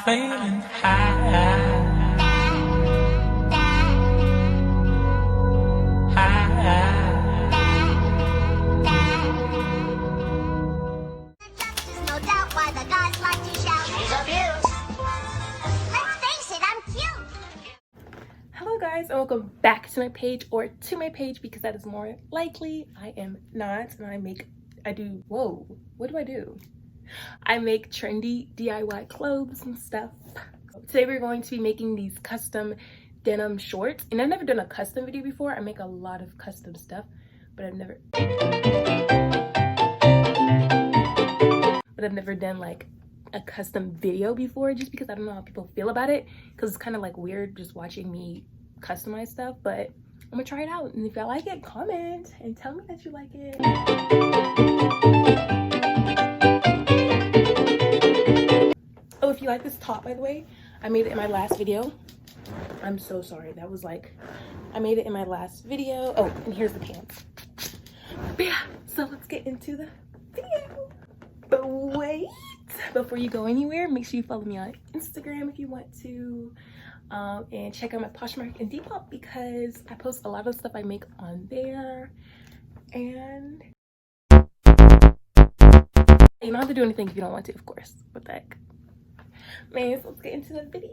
feeling high. No doubt why the guys like to shout. She's abused. Let's face it, I'm cute. Hello guys, and welcome back to my page, or to my page because that is more likely. I am not, and what do I do? I make trendy DIY clothes and stuff. Today we're going to be making these custom denim shorts, and I've never done a custom video before. I make a lot of custom stuff, but I've never done like a custom video before, just because I don't know how people feel about it, because it's kind of like weird just watching me customize stuff. But I'm gonna try it out, and if y'all like it, comment and tell me that you like it. Oh, if you like this top, by the way, I made it in my last video. I'm so sorry, that was like, I made it in my last video. Oh, and here's the pants. But yeah, so let's get into the video. But wait, before you go anywhere, make sure you follow me on Instagram if you want to, and check out my Poshmark and Depop, because I post a lot of stuff I make on there. And you don't have to do anything if you don't want to, of course. What the heck, man. So let's get into the video.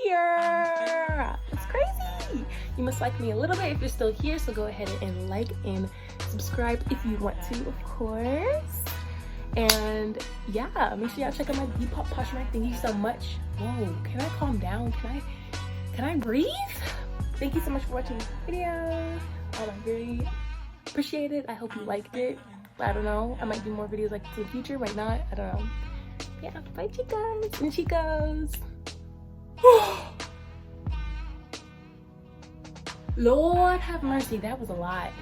here. It's crazy. You must like me a little bit if you're still here, so go ahead and like and subscribe if you want to, of course. And yeah, make sure y'all check out my Depop Poshmark. Thank you so much. Whoa, can I calm down? Can I breathe? Thank you so much for watching this video. I really appreciate it. I hope you liked it. I don't know, I might do more videos like this in the future, might not, I don't know. Yeah, bye chicas and chicos. Lord have mercy, that was a lot.